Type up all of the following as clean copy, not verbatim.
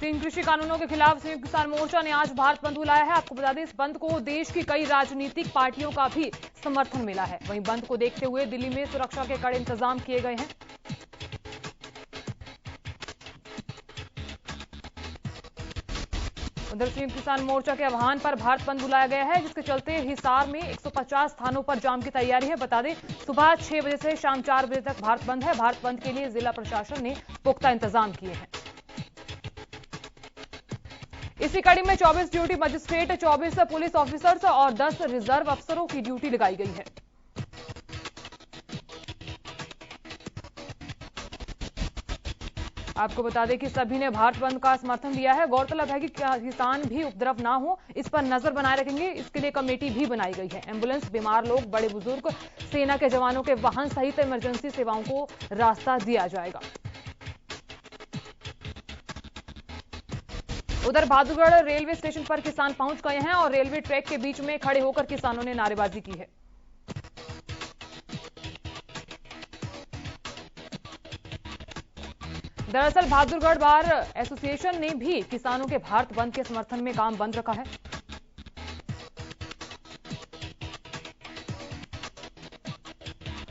तीन कृषि कानूनों के खिलाफ संयुक्त किसान मोर्चा ने आज भारत बंद बुलाया है। आपको बता दें, इस बंद को देश की कई राजनीतिक पार्टियों का भी समर्थन मिला है। वहीं बंद को देखते हुए दिल्ली में सुरक्षा के कड़े इंतजाम किए गए हैं। उधर संयुक्त किसान मोर्चा के आह्वान पर भारत बंद बुलाया गया है, जिसके चलते हिसार में 150 स्थानों पर जाम की तैयारी है। बता दें, सुबह 6 बजे से शाम 4 बजे तक भारत बंद है। भारत बंद के लिए जिला प्रशासन ने पुख्ता इंतजाम किए हैं। इसी कड़ी में 24 ड्यूटी मजिस्ट्रेट, 24 पुलिस ऑफिसर्स और 10 रिजर्व अफसरों की ड्यूटी लगाई गई है। आपको बता दें कि सभी ने भारत बंद का समर्थन दिया है। गौरतलब है कि किसान भी उपद्रव ना हो, इस पर नजर बनाए रखेंगे। इसके लिए कमेटी भी बनाई गई है। एम्बुलेंस, बीमार लोग, बड़े बुजुर्ग, सेना के जवानों के वाहन सहित इमरजेंसी सेवाओं को रास्ता दिया जाएगा। उधर बहादुरगढ़ रेलवे स्टेशन पर किसान पहुंच गए हैं और रेलवे ट्रैक के बीच में खड़े होकर किसानों ने नारेबाजी की है। दरअसल बहादुरगढ़ बार एसोसिएशन ने भी किसानों के भारत बंद के समर्थन में काम बंद रखा है।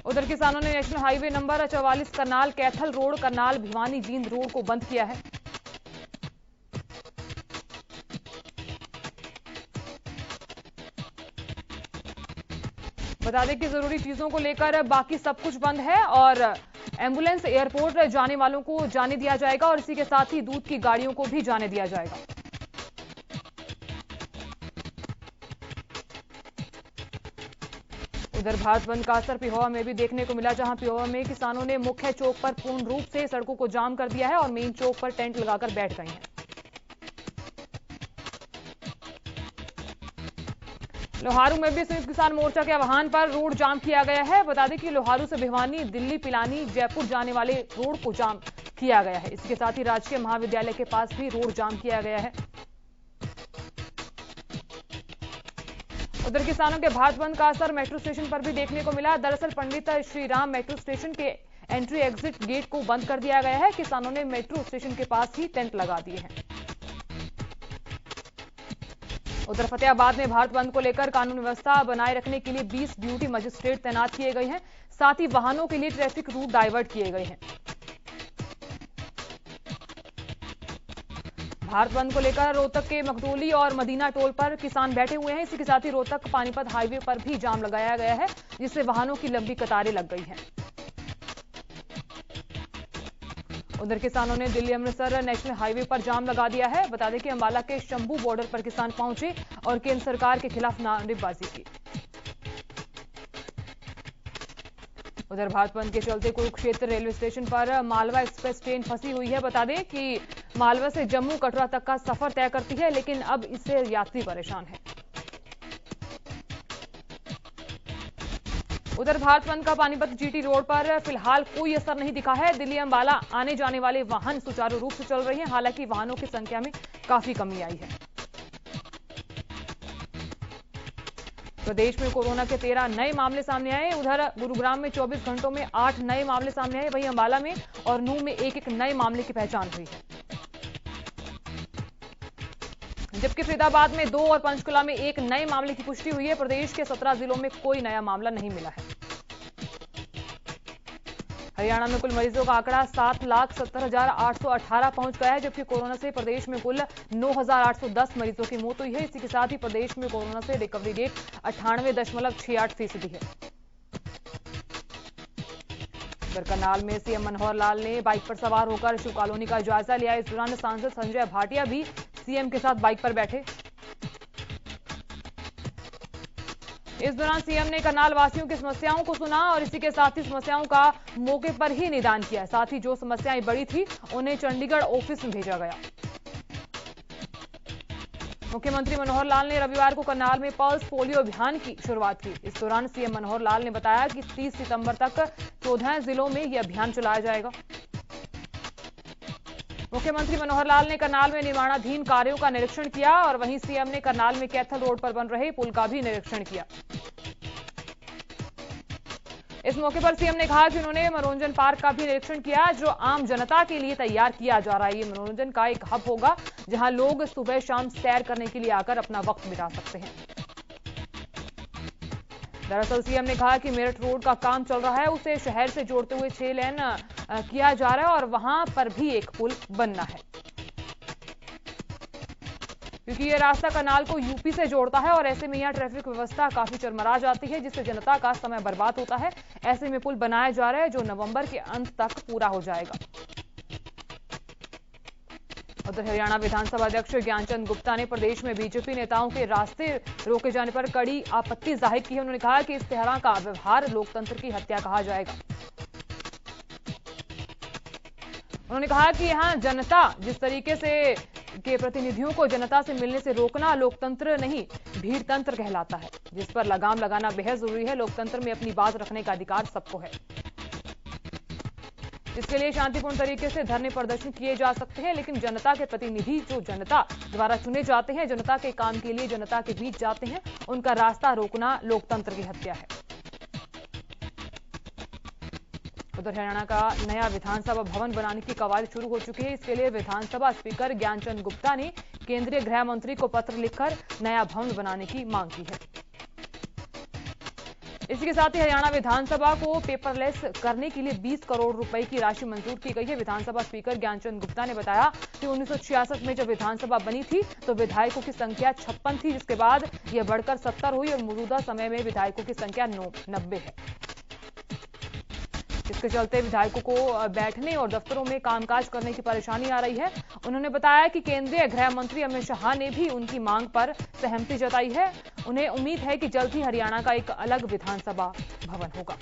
उधर किसानों ने national highway number 44 Karnal Kaithal road, Karnal Bhiwani Jind road को बंद किया है। बता दें कि जरूरी चीजों को लेकर बाकी सब कुछ बंद है और एम्बुलेंस, एयरपोर्ट जाने वालों को जाने दिया जाएगा और इसी के साथ ही दूध की गाड़ियों को भी जाने दिया जाएगा। उधर भारत बंद का असर पिहोवा में भी देखने को मिला, जहां पिहोवा में किसानों ने मुख्य चौक पर पूर्ण रूप से सड़कों को जाम कर दिया है और मेन चौक पर टेंट लगाकर बैठ गए हैं। लोहारू में भी संयुक्त किसान मोर्चा के आह्वान पर रोड जाम किया गया है। बता दें कि लोहारू से भिवानी, दिल्ली, पिलानी, जयपुर जाने वाले रोड को जाम किया गया है। इसके साथ ही राजकीय महाविद्यालय के पास भी रोड जाम किया गया है। उधर किसानों के भारत बंद का असर मेट्रो स्टेशन पर भी देखने को मिला। दरअसल पंडित श्री राम मेट्रो स्टेशन के एंट्री एग्जिट गेट को बंद कर दिया गया है। किसानों ने मेट्रो स्टेशन के पास ही टेंट लगा दिए हैं। उधर फतेहाबाद में भारत बंद को लेकर कानून व्यवस्था बनाए रखने के लिए 20 ड्यूटी मजिस्ट्रेट तैनात किए गए हैं। साथ ही वाहनों के लिए ट्रैफिक रूट डाइवर्ट किए गए हैं। भारत बंद को लेकर रोहतक के मखदोली और मदीना टोल पर किसान बैठे हुए हैं। इसी के साथ ही रोहतक पानीपत हाईवे पर भी जाम लगाया गया है, जिससे वाहनों की लंबी कतारें लग गई हैं। उधर किसानों ने दिल्ली अमृतसर नेशनल हाईवे पर जाम लगा दिया है। बता दें कि अंबाला के शंभू बॉर्डर पर किसान पहुंचे और केंद्र सरकार के खिलाफ नारेबाजी की। उधर भारत बंद के चलते कुरुक्षेत्र रेलवे स्टेशन पर मालवा एक्सप्रेस ट्रेन फंसी हुई है। बता दें कि मालवा से जम्मू कटरा तक का सफर तय करती है, लेकिन अब इससे यात्री परेशान है। उधर भारत बंद का पानीपत जीटी रोड पर फिलहाल कोई असर नहीं दिखा है। दिल्ली अंबाला आने जाने वाले वाहन सुचारू रूप से चल रहे हैं। हालांकि वाहनों की संख्या में काफी कमी आई है। प्रदेश में कोरोना के 13 नए मामले सामने आए। उधर गुरुग्राम में 24 घंटों में 8 नए मामले सामने आए। वहीं अंबाला में और नूंह में एक नए मामले की पहचान हुई है। जबकि फरीदाबाद में 2 और पंचकुला में 1 नए मामले की पुष्टि हुई है। प्रदेश के 17 जिलों में कोई नया मामला नहीं मिला है। हरियाणा में कुल मरीजों का आंकड़ा 7,70,818 पहुंच गया है, जबकि कोरोना से प्रदेश में कुल 9,810 मरीजों की मौत हुई है। इसी के साथ ही प्रदेश में कोरोना से रिकवरी रेट 98.68% है। करनाल में सीएम मनोहर लाल ने बाइक पर सवार होकर शिव कॉलोनी का जायजा लिया। इस दौरान सांसद संजय भाटिया भी सीएम के साथ बाइक पर बैठे। इस दौरान सीएम ने करनाल वासियों की समस्याओं को सुना और इसी के साथ ही समस्याओं का मौके पर ही निदान किया। साथ ही जो समस्याएं बड़ी थी उन्हें चंडीगढ़ ऑफिस में भेजा गया। मुख्यमंत्री मनोहर लाल ने रविवार को करनाल में पल्स पोलियो अभियान की शुरुआत की। इस दौरान सीएम मनोहर लाल ने बताया कि 30 सितंबर तक 14 जिलों में यह अभियान चलाया जाएगा। मुख्यमंत्री मनोहर लाल ने करनाल में निर्माणाधीन कार्यों का निरीक्षण किया और वहीं सीएम ने करनाल में कैथल रोड पर बन रहे पुल का भी निरीक्षण किया। इस मौके पर सीएम ने कहा कि उन्होंने मनोरंजन पार्क का भी निरीक्षण किया, जो आम जनता के लिए तैयार किया जा रहा है। ये मनोरंजन का एक हब होगा, जहां लोग सुबह शाम सैर करने के लिए आकर अपना वक्त बिता सकते हैं। दरअसल सीएम ने कहा कि मेरठ रोड का काम चल रहा है, उसे शहर से जोड़ते हुए 6 लेन किया जा रहा है और वहां पर भी एक पुल बनना है, क्योंकि ये रास्ता करनाल को यूपी से जोड़ता है और ऐसे में यहां ट्रैफिक व्यवस्था काफी चरमरा जाती है, जिससे जनता का समय बर्बाद होता है। ऐसे में पुल बनाया जा रहा है, जो नवंबर के अंत तक पूरा हो जाएगा। उधर हरियाणा विधानसभा अध्यक्ष ज्ञानचंद गुप्ता ने प्रदेश में बीजेपी नेताओं के रास्ते रोके जाने पर कड़ी आपत्ति जाहिर की है। उन्होंने कहा कि इस तरह का व्यवहार लोकतंत्र की हत्या कहा जाएगा। उन्होंने कहा कि यहां जनता जिस तरीके से के प्रतिनिधियों को जनता से मिलने से रोकना लोकतंत्र नहीं, भीड़ तंत्र कहलाता है, जिस पर लगाम लगाना बेहद जरूरी है। लोकतंत्र में अपनी बात रखने का अधिकार सबको है। इसके लिए शांतिपूर्ण तरीके से धरने प्रदर्शन किए जा सकते हैं, लेकिन जनता के प्रतिनिधि जो जनता द्वारा चुने जाते हैं, जनता के काम के लिए जनता के बीच जाते हैं, उनका रास्ता रोकना लोकतंत्र की हत्या है। उधर हरियाणा का नया विधानसभा भवन बनाने की कवायद शुरू हो चुकी है। इसके लिए विधानसभा स्पीकर ज्ञानचंद गुप्ता ने केंद्रीय गृह मंत्री को पत्र लिखकर नया भवन बनाने की मांग की है। इसी के साथ ही हरियाणा विधानसभा को पेपरलेस करने के लिए 20 करोड़ रुपए की राशि मंजूर की गई है। विधानसभा स्पीकर ज्ञानचंद गुप्ता ने बताया कि 1966 में जब विधानसभा बनी थी तो विधायकों की संख्या 56 थी, जिसके बाद यह बढ़कर 70 हुई और मौजूदा समय में विधायकों की संख्या 90 है। इसके चलते विधायकों को बैठने और दफ्तरों में कामकाज करने की परेशानी आ रही है। उन्होंने बताया कि केंद्रीय गृह मंत्री अमित शाह ने भी उनकी मांग पर सहमति जताई है। उन्हें उम्मीद है कि जल्द ही हरियाणा का एक अलग विधानसभा भवन होगा।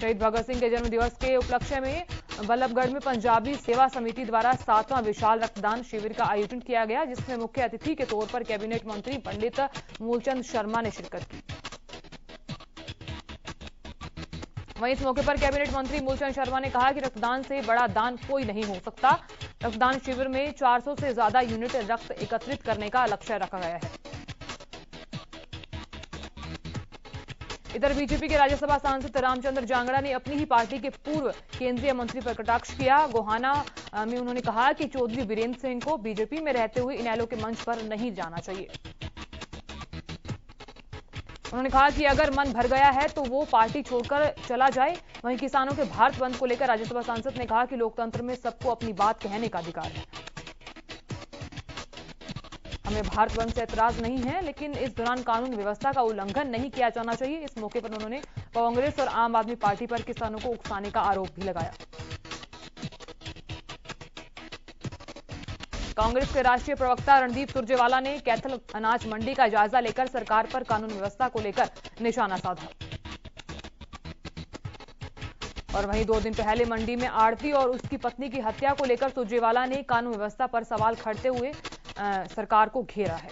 शहीद भगत सिंह के जन्म दिवस के उपलक्ष्य में बल्लभगढ़ में पंजाबी सेवा समिति द्वारा 7वां विशाल रक्तदान शिविर का आयोजन किया गया, जिसमें मुख्य अतिथि के तौर पर कैबिनेट मंत्री पंडित मूलचंद शर्मा ने शिरकत की। वहीं इस मौके पर कैबिनेट मंत्री मूलचंद शर्मा ने कहा कि रक्तदान से बड़ा दान कोई नहीं हो सकता। रक्तदान शिविर में 400 से ज्यादा यूनिट रक्त एकत्रित करने का लक्ष्य रखा गया है। इधर बीजेपी के राज्यसभा सांसद रामचंद्र जांगड़ा ने अपनी ही पार्टी के पूर्व केंद्रीय मंत्री पर कटाक्ष किया। गोहाना में उन्होंने कहा कि चौधरी वीरेंद्र सिंह को बीजेपी में रहते हुए इनेलो के मंच पर नहीं जाना चाहिए। उन्होंने कहा कि अगर मन भर गया है तो वो पार्टी छोड़कर चला जाए। वहीं किसानों के भारत बंद को लेकर राज्यसभा सांसद ने कहा कि लोकतंत्र में सबको अपनी बात कहने का अधिकार है। हमें भारत बंद से ऐतराज नहीं है, लेकिन इस दौरान कानून व्यवस्था का उल्लंघन नहीं किया जाना चाहिए। इस मौके पर उन्होंने कांग्रेस और आम आदमी पार्टी पर किसानों को उकसाने का आरोप भी लगाया। कांग्रेस के राष्ट्रीय प्रवक्ता रणदीप सुरजेवाला ने कैथल अनाज मंडी का जायजा लेकर सरकार पर कानून व्यवस्था को लेकर निशाना साधा। और वहीं 2 दिन पहले मंडी में आड़ती और उसकी पत्नी की हत्या को लेकर सुरजेवाला ने कानून व्यवस्था पर सवाल खड़ते हुए सरकार को घेरा है।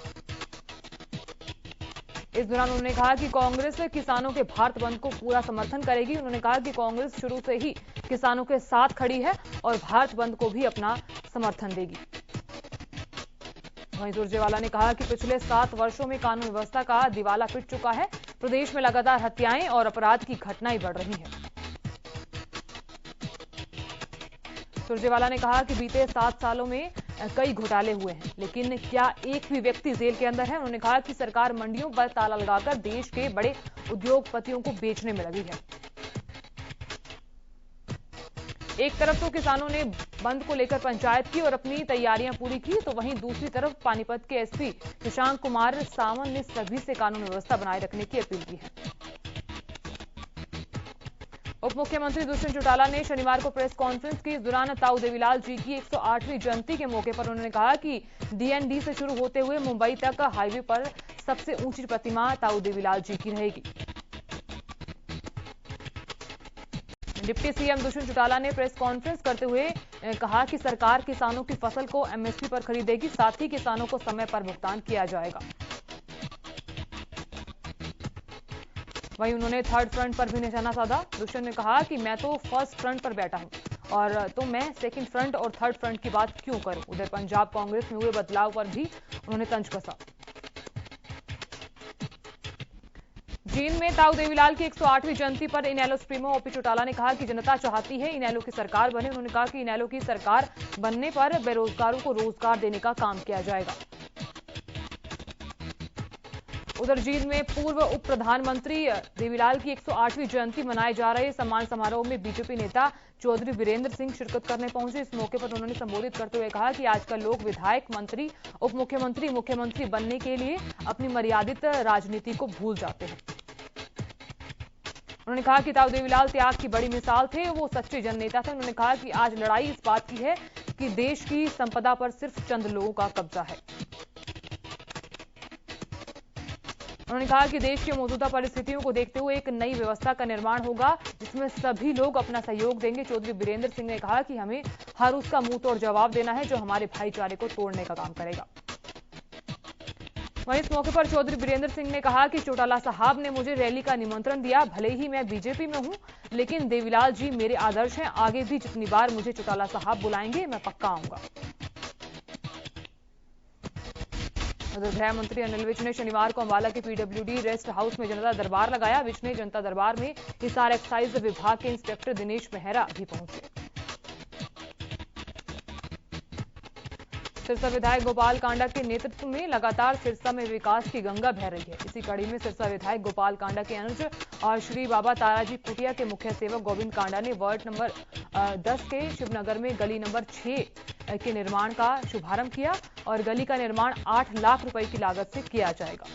इस दौरान उन्होंने कहा कि कांग्रेस किसानों के भारत बंद को पूरा समर्थन करेगी। उन्होंने कहा कि कांग्रेस शुरू से ही किसानों के साथ खड़ी है और भारत बंद को भी अपना समर्थन देगी। वहीं सुरजेवाला ने कहा कि पिछले 7 वर्षों में कानून व्यवस्था का दिवाला पिट चुका है। प्रदेश में लगातार हत्याएं और अपराध की घटनाएं बढ़ रही हैं। सुरजेवाला ने कहा कि बीते 7 सालों में कई घोटाले हुए हैं, लेकिन क्या एक भी व्यक्ति जेल के अंदर है? उन्होंने कहा कि सरकार मंडियों पर ताला लगाकर देश के बड़े उद्योगपतियों को बेचने में लगी है। एक तरफ तो किसानों ने बंद को लेकर पंचायत की और अपनी तैयारियां पूरी की, तो वहीं दूसरी तरफ पानीपत के एसपी शशांक कुमार सावंत ने सभी से कानून व्यवस्था बनाए रखने की अपील की है। उप मुख्यमंत्री दुष्यंत चौटाला ने शनिवार को प्रेस कॉन्फ्रेंस की। इस दौरान ताऊ देवीलाल जी की 108वीं जयंती के मौके पर उन्होंने कहा कि डीएनडी से शुरू होते हुए मुंबई तक हाईवे पर सबसे ऊंची प्रतिमा ताऊ देवीलाल जी की रहेगी। डिप्टी सीएम दुष्यंत चौटाला ने प्रेस कॉन्फ्रेंस करते हुए कहा कि सरकार किसानों की फसल को एमएसपी पर खरीदेगी, साथ ही किसानों को समय पर भुगतान किया जाएगा। वहीं उन्होंने थर्ड फ्रंट पर भी निशाना साधा। दुष्यंत ने कहा कि मैं तो फर्स्ट फ्रंट पर बैठा हूं और तो मैं सेकंड फ्रंट और थर्ड फ्रंट की बात क्यों करूं। उधर पंजाब कांग्रेस में हुए बदलाव पर भी उन्होंने तंज कसा। जींद में ताऊ देवीलाल की 108वीं जयंती पर इनेलो सुप्रीमो ओपी चौटाला ने कहा कि जनता चाहती है इनेलो की सरकार बने। उन्होंने कहा कि इनेलो की सरकार बनने पर बेरोजगारों को रोजगार देने का काम किया जाएगा। उधर जींद में पूर्व उप प्रधानमंत्री देवीलाल की 108वीं जयंती मनाए जा रहे सम्मान समारोह में बीजेपी नेता चौधरी वीरेंद्र सिंह शिरकत करने पहुंचे। इस मौके पर उन्होंने संबोधित करते हुए कहा कि आजकल लोग विधायक, मंत्री, उप मुख्यमंत्री, मुख्यमंत्री बनने के लिए अपनी मर्यादित राजनीति को भूल जाते हैं। उन्होंने कहा कि ताऊ देवीलाल त्याग की बड़ी मिसाल थे, वो सच्चे जननेता थे। उन्होंने कहा कि आज लड़ाई इस बात की है कि देश की संपदा पर सिर्फ चंद लोगों का कब्जा है। उन्होंने कहा कि देश की मौजूदा परिस्थितियों को देखते हुए एक नई व्यवस्था का निर्माण होगा जिसमें सभी लोग अपना सहयोग देंगे। चौधरी वीरेंद्र सिंह ने कहा कि हमें हर उसका मुंह तोड़ जवाब देना है जो हमारे भाईचारे को तोड़ने का काम करेगा। वहीं इस मौके पर चौधरी वीरेंद्र सिंह ने कहा कि चौटाला साहब ने मुझे रैली का निमंत्रण दिया, भले ही मैं बीजेपी में हूं, लेकिन देवीलाल जी मेरे आदर्श हैं। आगे भी जितनी बार मुझे चौटाला साहब बुलाएंगे मैं पक्का आऊंगा। उधर गृह मंत्री अनिल विज ने शनिवार को अंबाला के पीडब्ल्यूडी रेस्ट हाउस में जनता दरबार लगाया। विज ने जनता दरबार में हिसार एक्साइज विभाग के इंस्पेक्टर दिनेश मेहरा भी पहुंचे। सिरसा विधायक गोपाल कांडा के नेतृत्व में लगातार सिरसा में विकास की गंगा बह रही है। इसी कड़ी में सिरसा विधायक गोपाल कांडा के अनुज और श्री बाबा ताराजी कुटिया के मुख्य सेवक गोविंद कांडा ने वार्ड नंबर 10 के शिवनगर में गली नंबर 6 के निर्माण का शुभारंभ किया और गली का निर्माण 8 लाख रुपए की लागत से किया जाएगा।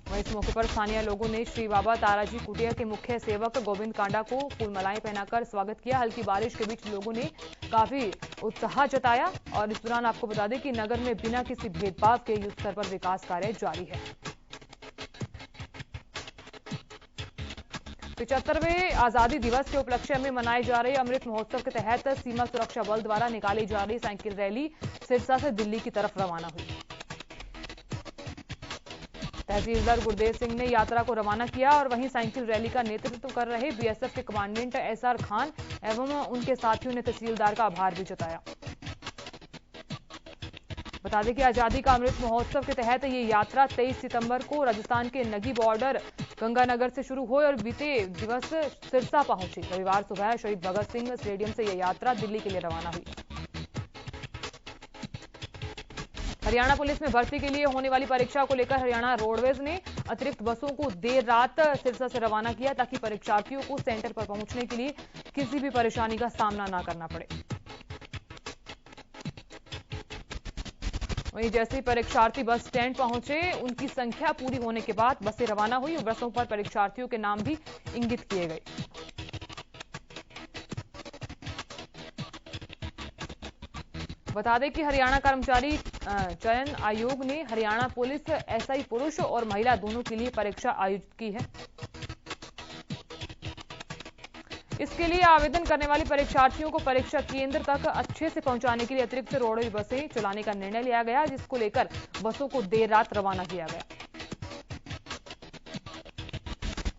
वहीं इस मौके पर स्थानीय लोगों ने श्री बाबा ताराजी कुटिया के मुख्य सेवक गोविंद कांडा को फूल मालाएं पहनाकर स्वागत किया। हल्की बारिश के बीच लोगों ने काफी उत्साह जताया और इस दौरान आपको बता दें कि नगर में बिना किसी भेदभाव के युद्ध स्तर पर विकास कार्य जारी है। 75वें आजादी दिवस के उपलक्ष्य में मनाए जा रहे अमृत महोत्सव के तहत सीमा सुरक्षा बल द्वारा निकाली जा रही साइकिल रैली सिरसा से दिल्ली की तरफ रवाना हुई। तहसीलदार गुरदेव सिंह ने यात्रा को रवाना किया और वहीं साइकिल रैली का नेतृत्व कर रहे बीएसएफ के कमांडेंट एसआर खान एवं उनके साथियों ने तहसीलदार का आभार भी जताया। बता दें कि आजादी का अमृत महोत्सव के तहत ये यात्रा 23 सितंबर को राजस्थान के नगी बॉर्डर गंगानगर से शुरू हुई और बीते दिवस सिरसा पहुंची। रविवार सुबह शहीद भगत सिंह स्टेडियम से यह यात्रा दिल्ली के लिए रवाना हुई। हरियाणा पुलिस में भर्ती के लिए होने वाली परीक्षा को लेकर हरियाणा रोडवेज ने अतिरिक्त बसों को देर रात सिरसा से रवाना किया ताकि परीक्षार्थियों को सेंटर पर पहुंचने के लिए किसी भी परेशानी का सामना न करना पड़े। वहीं जैसे ही परीक्षार्थी बस स्टैंड पहुंचे उनकी संख्या पूरी होने के बाद बसें रवाना हुई और बसों पर परीक्षार्थियों के नाम भी इंगित किए गए। बता दें कि हरियाणा कर्मचारी चयन आयोग ने हरियाणा पुलिस एसआई पुरुष और महिला दोनों के लिए परीक्षा आयोजित की है। इसके लिए आवेदन करने वाले परीक्षार्थियों को परीक्षा केंद्र तक अच्छे से पहुंचाने के लिए अतिरिक्त रोडवेज बसें चलाने का निर्णय लिया गया, जिसको लेकर बसों को देर रात रवाना किया गया।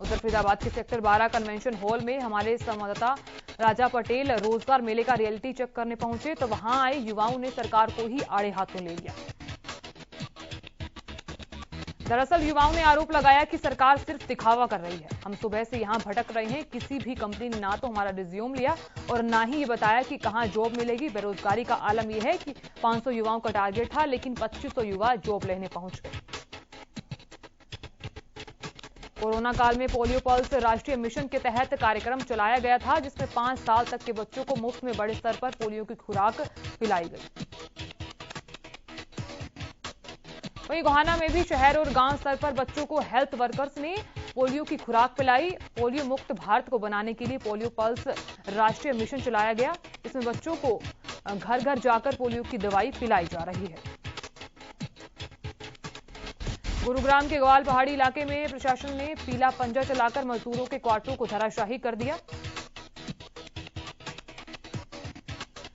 उधर फरीदाबाद के सेक्टर 12 कन्वेंशन हॉल में हमारे संवाददाता राजा पटेल रोजगार मेले का रियलिटी चेक करने पहुंचे तो वहां आए युवाओं ने सरकार को ही आड़े हाथों ले लिया। दरअसल युवाओं ने आरोप लगाया कि सरकार सिर्फ दिखावा कर रही है। हम सुबह से यहां भटक रहे हैं, किसी भी कंपनी ने ना तो हमारा रिज्यूम लिया और ना ही ये बताया कि कहां जॉब मिलेगी। बेरोजगारी का आलम यह है कि 500 युवाओं का टारगेट था लेकिन 2500 युवा जॉब लेने पहुंच गए। कोरोना काल में पोलियो पल्स राष्ट्रीय मिशन के तहत कार्यक्रम चलाया गया था जिसमें 5 साल तक के बच्चों को मुफ्त में बड़े स्तर पर पोलियो की खुराक पिलाई गई। वहीं गोहाना में भी शहर और गांव स्तर पर बच्चों को हेल्थ वर्कर्स ने पोलियो की खुराक पिलाई। पोलियो मुक्त भारत को बनाने के लिए पोलियो पल्स राष्ट्रीय मिशन चलाया गया। इसमें बच्चों को घर घर जाकर पोलियो की दवाई पिलाई जा रही है। गुरुग्राम के ग्वाल पहाड़ी इलाके में प्रशासन ने पीला पंजा चलाकर मजदूरों के क्वार्टरों को धराशाही कर दिया।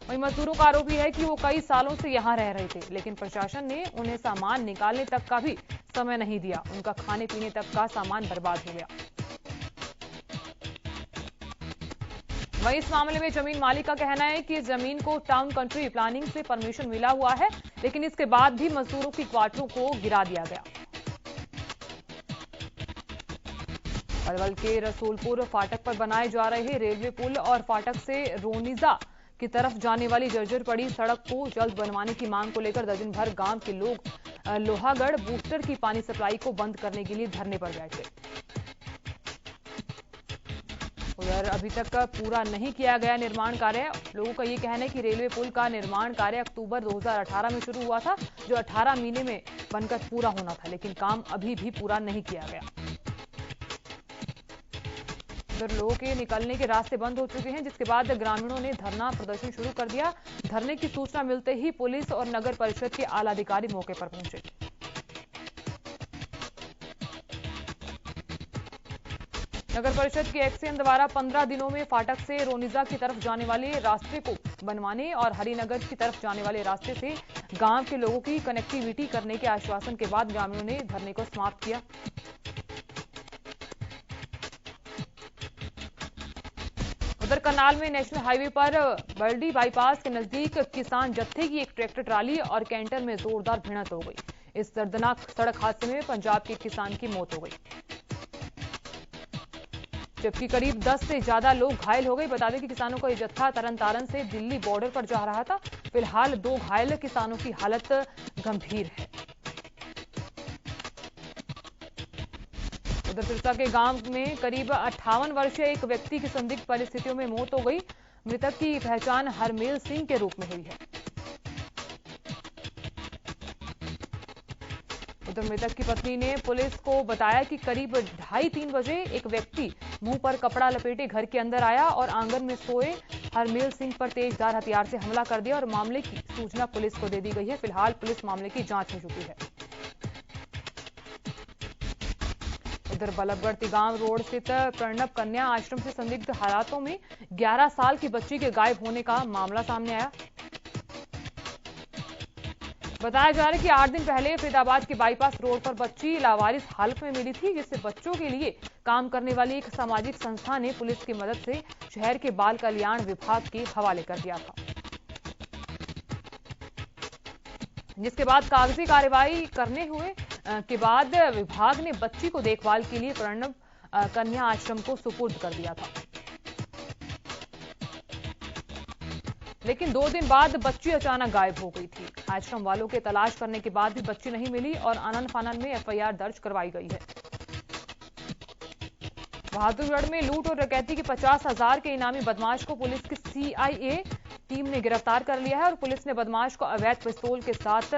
वहीं मजदूरों का आरोप है कि वो कई सालों से यहां रह रहे थे लेकिन प्रशासन ने उन्हें सामान निकालने तक का भी समय नहीं दिया। उनका खाने पीने तक का सामान बर्बाद हो गया। वहीं इस मामले में जमीन मालिक का कहना है कि जमीन को टाउन कंट्री प्लानिंग से परमिशन मिला हुआ है लेकिन इसके बाद भी मजदूरों की क्वार्टरों को गिरा दिया गया। पलवल के रसूलपुर फाटक पर बनाए जा रहे रेलवे पुल और फाटक से रोनिजा की तरफ जाने वाली जर्जर पड़ी सड़क को जल्द बनवाने की मांग को लेकर दर्जन भर गांव के लोग लोहागढ़ बूस्टर की पानी सप्लाई को बंद करने के लिए धरने पर बैठे। उधर अभी तक पूरा नहीं किया गया निर्माण कार्य। लोगों का ये कहना है कि रेलवे पुल का निर्माण कार्य अक्टूबर 2018 में शुरू हुआ था, जो 18 महीने में बनकर पूरा होना था, लेकिन काम अभी भी पूरा नहीं किया गया। उधर लोगों के निकलने के रास्ते बंद हो चुके हैं, जिसके बाद ग्रामीणों ने धरना प्रदर्शन शुरू कर दिया। धरने की सूचना मिलते ही पुलिस और नगर परिषद के आला अधिकारी मौके पर पहुंचे। नगर परिषद के एक्सीएम द्वारा 15 दिनों में फाटक से रोनिजा की तरफ जाने वाले रास्ते को बनवाने और हरिनगर की तरफ जाने वाले रास्ते से गांव के लोगों की कनेक्टिविटी करने के आश्वासन के बाद ग्रामीणों ने धरने को समाप्त किया। उधर करनाल में नेशनल हाईवे पर बरडी बाईपास के नजदीक किसान जत्थे की एक ट्रैक्टर ट्राली और कैंटर में जोरदार भिड़ंत हो गई। इस दर्दनाक सड़क हादसे में पंजाब के किसान की मौत हो गई, जबकि करीब 10 से ज्यादा लोग घायल हो गए। बता दें कि किसानों का यह जत्था तरनतारन से दिल्ली बॉर्डर पर जा रहा था। फिलहाल 2 घायल किसानों की हालत गंभीर है। उधर सिरसा के गांव में करीब 58 वर्षीय एक व्यक्ति की संदिग्ध परिस्थितियों में मौत हो गई। मृतक की पहचान हरमेल सिंह के रूप में हुई है। उधर मृतक की पत्नी ने पुलिस को बताया कि करीब 2:30-3 बजे एक व्यक्ति मुंह पर कपड़ा लपेटे घर के अंदर आया और आंगन में सोए हरमेल सिंह पर तेजधार हथियार से हमला कर दिया और मामले की सूचना पुलिस को दे दी गई है। फिलहाल पुलिस मामले की जांच में जुटी है। उधर बल्लभगढ़ तिगांव रोड स्थित प्रणब कन्या आश्रम से संदिग्ध हालातों में 11 साल की बच्ची के गायब होने का मामला सामने आया। बताया जा रहा है कि 8 दिन पहले फरीदाबाद के बाईपास रोड पर बच्ची लावारिस हालत में मिली थी, जिससे बच्चों के लिए काम करने वाली एक सामाजिक संस्था ने पुलिस की मदद से शहर के बाल कल्याण विभाग के हवाले कर दिया था, जिसके बाद कागजी कार्रवाई करने हुए के बाद विभाग ने बच्ची को देखभाल के लिए प्रणब कन्या आश्रम को सुपुर्द कर दिया था। लेकिन 2 दिन बाद बच्ची अचानक गायब हो गई थी। आश्रम वालों के तलाश करने के बाद भी बच्ची नहीं मिली और आनन फानन में एफआईआर दर्ज करवाई गई है। बहादुरगढ़ में लूट और डकैती के 50,000 के इनामी बदमाश को पुलिस की सीआईए टीम ने गिरफ्तार कर लिया है और पुलिस ने बदमाश को अवैध पिस्तौल के साथ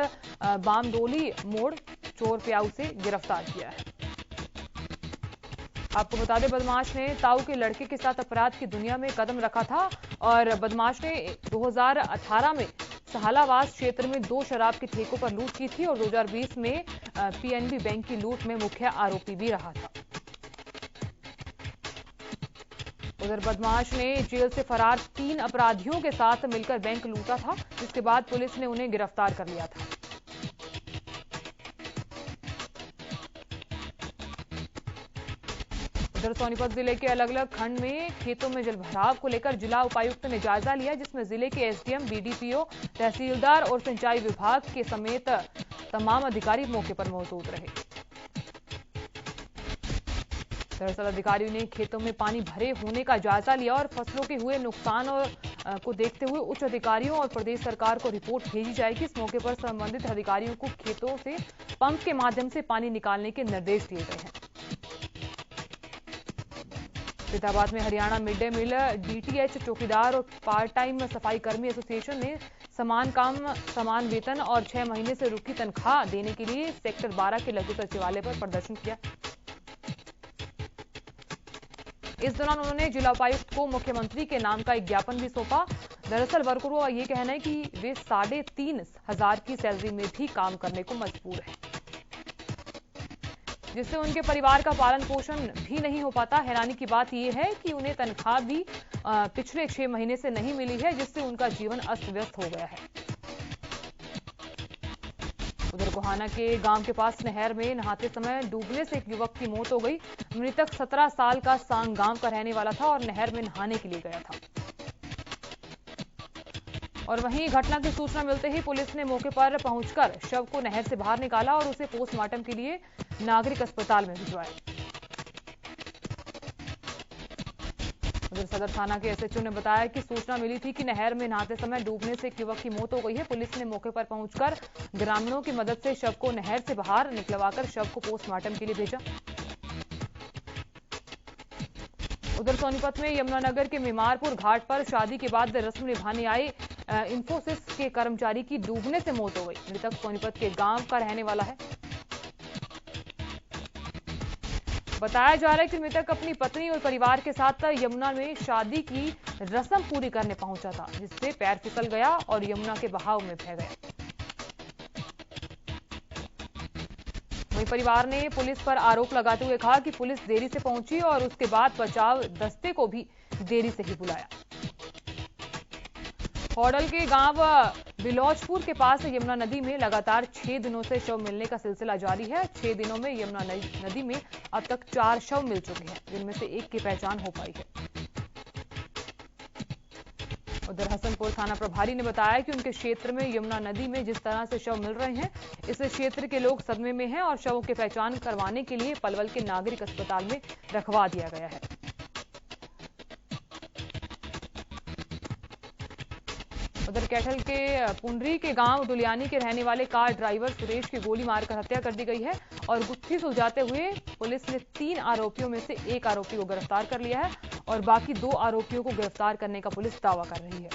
बामडोली मोड़ चोर प्याऊ से गिरफ्तार किया है। आपको बता दें, बदमाश ने ताऊ के लड़के के साथ अपराध की दुनिया में कदम रखा था और बदमाश ने 2018 में सहालावास क्षेत्र में 2 शराब के ठेकों पर लूट की थी और 2020 में पीएनबी बैंक की लूट में मुख्य आरोपी भी रहा था। उधर बदमाश ने जेल से फरार 3 अपराधियों के साथ मिलकर बैंक लूटा था, जिसके बाद पुलिस ने उन्हें गिरफ्तार कर लिया था। उधर सोनीपत जिले के अलग अलग खंड में खेतों में जलभराव को लेकर जिला उपायुक्त ने जायजा लिया, जिसमें जिले के एसडीएम, बीडीपीओ, तहसीलदार और सिंचाई विभाग के समेत तमाम अधिकारी मौके पर मौजूद रहे। दरअसल अधिकारियों ने खेतों में पानी भरे होने का जायजा लिया और फसलों के हुए नुकसान को देखते हुए उच्च अधिकारियों और प्रदेश सरकार को रिपोर्ट भेजी जाएगी। इस मौके पर संबंधित अधिकारियों को खेतों से पंप के माध्यम से पानी निकालने के निर्देश दिए गए हैं। फरीदाबाद में Haryana mid day meal DTH चौकीदार और पार्ट टाइम सफाई कर्मी एसोसिएशन ने समान काम समान वेतन और 6 महीने से रुकी तनख्वाह देने के लिए सेक्टर 12 के लघु सचिवालय पर प्रदर्शन किया। इस दौरान उन्होंने जिला उपायुक्त को मुख्यमंत्री के नाम का एक ज्ञापन भी सौंपा। दरअसल वर्करों का ये कहना है कि वे 3,500 की सैलरी में भी काम करने को मजबूर हैं, जिससे उनके परिवार का पालन पोषण भी नहीं हो पाता। हैरानी की बात यह है कि उन्हें तनख्वाह भी पिछले 6 महीने से नहीं मिली है, जिससे उनका जीवन अस्त व्यस्त हो गया है। उधर गोहाना के गांव के पास नहर में नहाते समय डूबने से एक युवक की मौत हो गई। मृतक 17 साल का सांग गांव का रहने वाला था और नहर में नहाने के लिए गया था। और वहीं घटना की सूचना मिलते ही पुलिस ने मौके पर पहुंचकर शव को नहर से बाहर निकाला और उसे पोस्टमार्टम के लिए नागरिक अस्पताल में भिजवाया। उधर सदर थाना के एसएचओ ने बताया कि सूचना मिली थी कि नहर में नहाते समय डूबने से एक युवक की मौत हो गई है। पुलिस ने मौके पर पहुंचकर ग्रामीणों की मदद से शव को नहर से बाहर निकलवाकर शव को पोस्टमार्टम के लिए भेजा। उधर सोनीपत में यमुनानगर के मीमारपुर घाट पर शादी के बाद रस्म निभाने आए इंफोसिस के कर्मचारी की डूबने से मौत हो गई। मृतक सोनीपत के गांव का रहने वाला है। बताया जा रहा है कि मृतक अपनी पत्नी और परिवार के साथ यमुना में शादी की रस्म पूरी करने पहुंचा था, जिससे पैर फिसल गया और यमुना के बहाव में बह गया। वहीं परिवार ने पुलिस पर आरोप लगाते हुए कहा कि पुलिस देरी से पहुंची और उसके बाद बचाव दस्ते को भी देरी से ही बुलाया। होडल के गांव बिलौचपुर के पास यमुना नदी में लगातार 6 दिनों से शव मिलने का सिलसिला जारी है। 6 दिनों में यमुना नदी में अब तक 4 शव मिल चुके हैं, जिनमें से एक की पहचान हो पाई है। उधर हसनपुर थाना प्रभारी ने बताया कि उनके क्षेत्र में यमुना नदी में जिस तरह से शव मिल रहे हैं, इस क्षेत्र के लोग सदमे में हैं और शवों की पहचान करवाने के लिए पलवल के नागरिक अस्पताल में रखवा दिया गया है। उधर कैथल के पुंडरी के गांव दुलियानी के रहने वाले कार ड्राइवर सुरेश की गोली मारकर हत्या कर दी गई है और गुत्थी सुलझाते हुए पुलिस ने 3 आरोपियों में से एक आरोपी को गिरफ्तार कर लिया है और बाकी 2 आरोपियों को गिरफ्तार करने का पुलिस दावा कर रही है।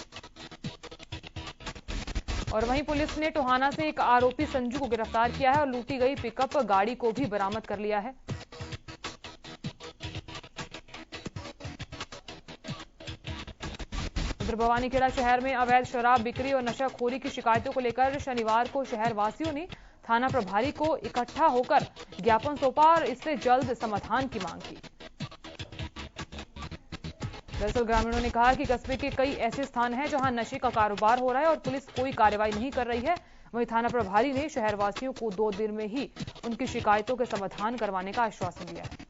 और वहीं पुलिस ने टोहाना से एक आरोपी संजू को गिरफ्तार किया है और लूटी गई पिकअप गाड़ी को भी बरामद कर लिया है। उधर भवानीखेड़ा शहर में अवैध शराब बिक्री और नशाखोरी की शिकायतों को लेकर शनिवार को शहर वासियों ने थाना प्रभारी को इकट्ठा होकर ज्ञापन सौंपा और इससे जल्द समाधान की मांग की। दरअसल ग्रामीणों ने कहा कि कस्बे के कई ऐसे स्थान हैं जहां नशे का कारोबार हो रहा है और पुलिस कोई कार्रवाई नहीं कर रही है। वहीं थाना प्रभारी ने शहरवासियों को 2 दिन में ही उनकी शिकायतों के समाधान करवाने का आश्वासन दिया है।